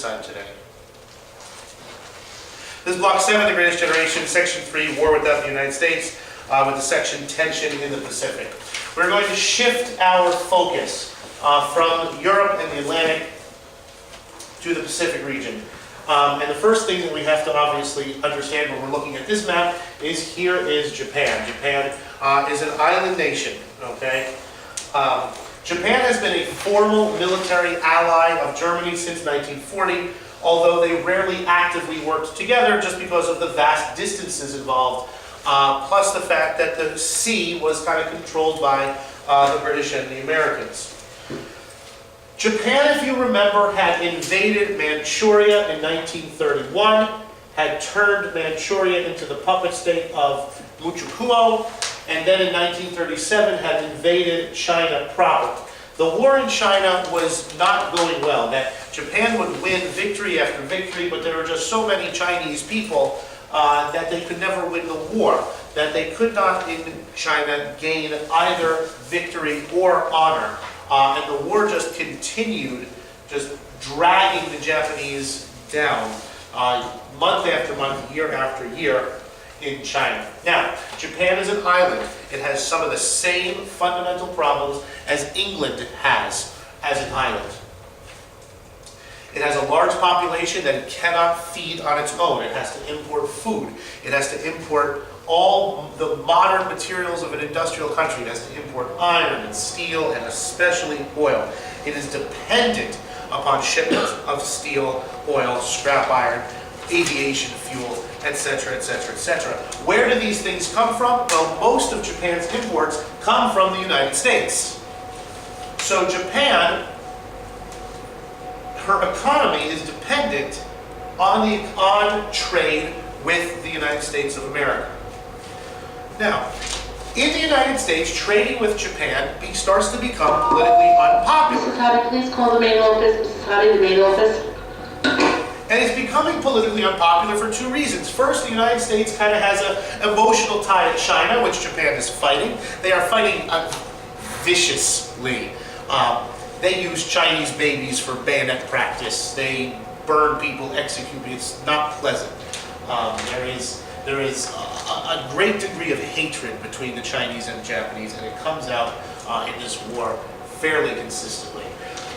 time today. This is Block 7, The Greatest Generation, Section 3, War Without the United States, with the section Tension in the Pacific. We're going to shift our focus from Europe and the Atlantic to the Pacific region. And the first thing that we have to obviously understand when we're looking at this map is here is Japan. Japan is an island nation, okay? Japan has been a formal military ally of Germany since 1940, although they rarely actively worked together just because of the vast distances involved, plus the fact that the sea was kind of controlled by the British and the Americans. Japan, if you remember, had invaded Manchuria in 1931, had turned Manchuria into the puppet state of Manchukuo, and then in 1937 had invaded China proper. The war in China was not going well. That Japan would win victory after victory, but there were just so many Chinese people that they could never win the war, that they could not in China gain either victory or honor. And the war just continued, just dragging the Japanese down month after month, year after year in China. Now, Japan is an island. It has some of the same fundamental problems as England has as an island. It has a large population that it cannot feed on its own. It has to import food. It has to import all the modern materials of an industrial country. It has to import iron and steel and especially oil. It is dependent upon shipments of steel, oil, scrap iron, aviation fuel, etc., etc., etc. Where do these things come from? Well, most of Japan's imports come from the United States. So Japan, her economy is dependent on trade with the United States of America. Now, in the United States, trading with Japan starts to become politically unpopular. Mrs. Howdy, please call the main office. Mrs. Howdy, the main office. And it's becoming politically unpopular for two reasons. First, the United States kind of has an emotional tie to China, which Japan is fighting. They are fighting viciously. They use Chinese babies for bayonet practice. They burn people, execute people. It's not pleasant. There is a great degree of hatred between the Chinese and the Japanese, and it comes out in this war fairly consistently.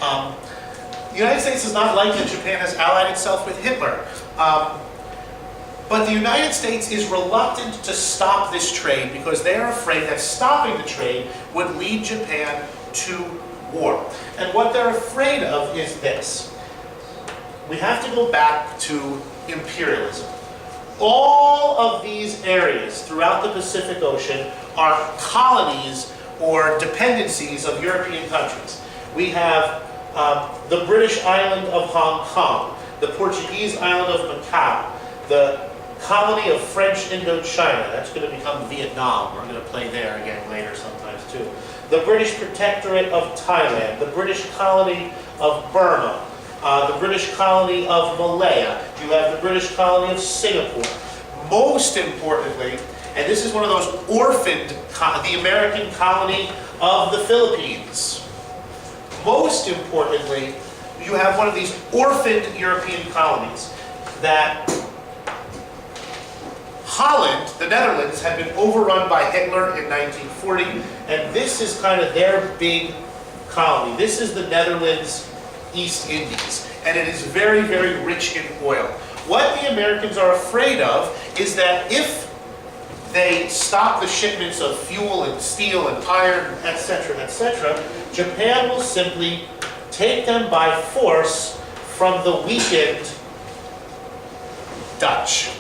The United States does not like that Japan has allied itself with Hitler. But the United States is reluctant to stop this trade because they are afraid that stopping the trade would lead Japan to war. And what they're afraid of is this. We have to go back to imperialism. All of these areas throughout the Pacific Ocean are colonies or dependencies of European countries. We have the British island of Hong Kong, the Portuguese island of Macau, the colony of French Indochina. That's going to become Vietnam. We're going to play there again later sometimes too. The British Protectorate of Thailand, the British colony of Burma, the British colony of Malaya. You have the British colony of Singapore. Most importantly, and this is one of those orphaned, the American colony of the Philippines. Most importantly, you have one of these orphaned European colonies that Holland, the Netherlands, had been overrun by Hitler in 1940, and this is kind of their big colony. This is the Netherlands East Indies, and it is very, very rich in oil. What the Americans are afraid of is that if they stop the shipments of fuel and steel and iron, etc., etc., Japan will simply take them by force from the weakened Dutch.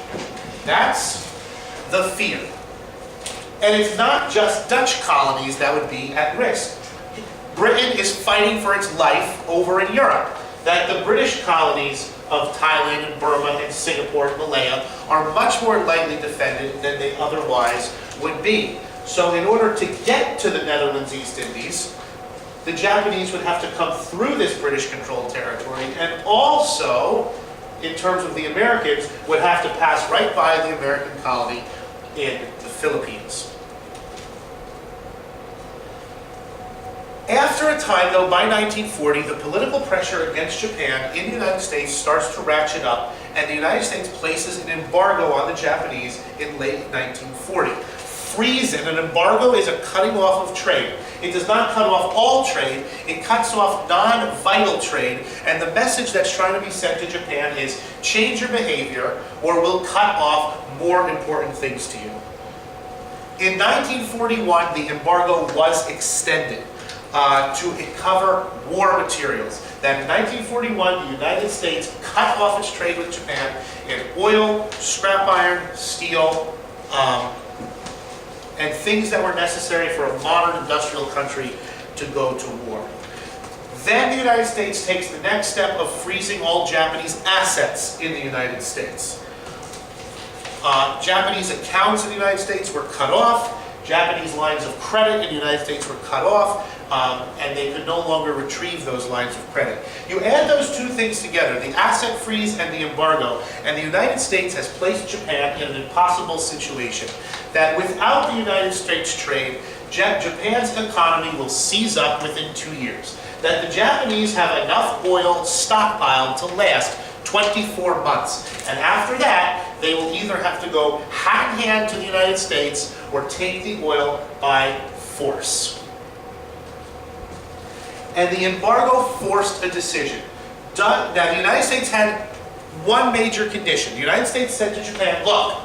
That's the fear. And it's not just Dutch colonies that would be at risk. Britain is fighting for its life over in Europe. That the British colonies of Thailand and Burma and Singapore and Malaya are much more lightly defended than they otherwise would be. So in order to get to the Netherlands East Indies, the Japanese would have to come through this British-controlled territory, and also, in terms of the Americans, would have to pass right by the American colony in the Philippines. After a time, though, by 1940, the political pressure against Japan in the United States starts to ratchet up, and the United States places an embargo on the Japanese in late 1940. Freezing, an embargo is a cutting off of trade. It does not cut off all trade, it cuts off non-vital trade, and the message that's trying to be sent to Japan is change your behavior or we'll cut off more important things to you. In 1941, the embargo was extended to cover war materials. That in 1941, the United States cut off its trade with Japan in oil, scrap iron, steel, and things that were necessary for a modern industrial country to go to war. Then the United States takes the next step of freezing all Japanese assets in the United States. Japanese accounts in the United States were cut off, Japanese lines of credit in the United States were cut off, and they could no longer retrieve those lines of credit. You add those two things together, the asset freeze and the embargo, and the United States has placed Japan in an impossible situation. That without the United States trade, Japan's economy will seize up within 2 years. That the Japanese have enough oil stockpiled to last 24 months. And after that, they will either have to go hand in hand to the United States or take the oil by force. And the embargo forced a decision. Now, the United States had one major condition. The United States said to Japan, look,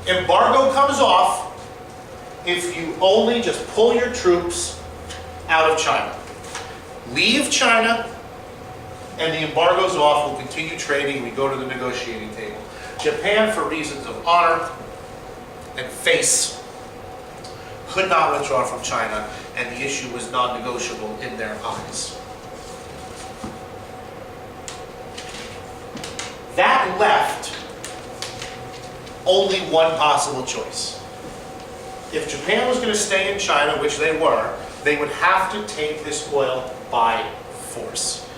embargo comes off if you only just pull your troops out of China. Leave China, and the embargo's off, we'll continue trading, we go to the negotiating table. Japan, for reasons of honor and face, could not withdraw from China, and the issue was non-negotiable in their eyes. That left only one possible choice. If Japan was going to stay in China, which they were, they would have to take this oil by force.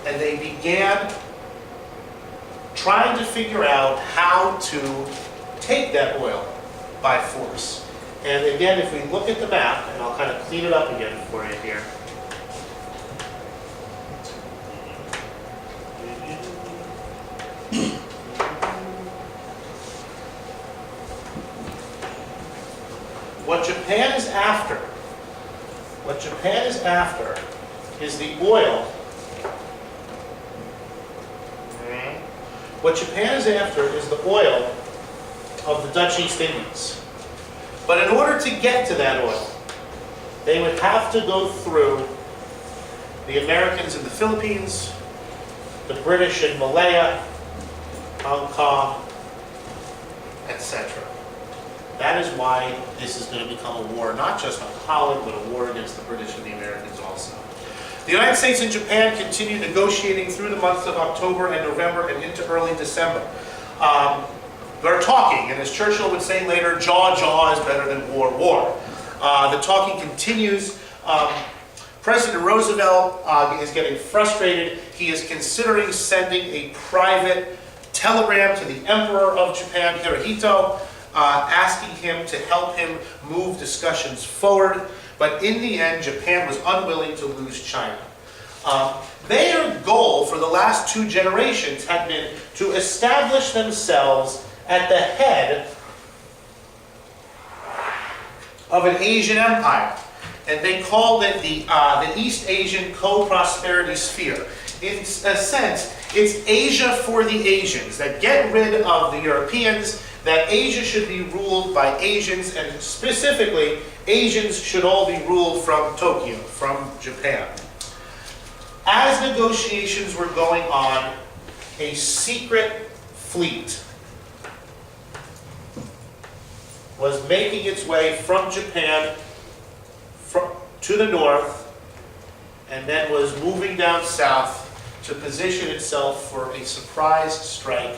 And they began trying to figure out how to take that oil by force. And again, if we look at the map, and I'll kind of clean it up again for you here. What Japan is after is the oil. What Japan is after is the oil of the Dutch East Indies. But in order to get to that oil, they would have to go through the Americans in the Philippines, the British in Malaya, Hong Kong, etc. That is why this is going to become a war, not just on Holland, but a war against the British and the Americans also. The United States and Japan continue negotiating through the months of October and November and into early December. They're talking, and as Churchill would say later, jaw is better than war. The talking continues. President Roosevelt is getting frustrated. He is considering sending a private telegram to the Emperor of Japan, Hirohito, asking him to help him move discussions forward. But in the end, Japan was unwilling to lose China. Their goal for the last 2 generations had been to establish themselves at the head of an Asian empire. And they called it the East Asian Co-Prosperity Sphere. In a sense, it's Asia for the Asians, that get rid of the Europeans, that Asia should be ruled by Asians, and specifically, Asians should all be ruled from Tokyo, from Japan. As negotiations were going on, a secret fleet was making its way from Japan to the north, and then was moving down south to position itself for a surprise strike.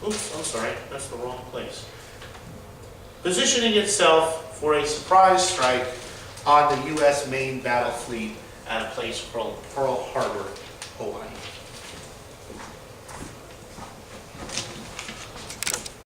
Oops, I'm sorry, that's the wrong place. Positioning itself for a surprise strike on the U.S. main battle fleet at a place called Pearl Harbor, Hawaii.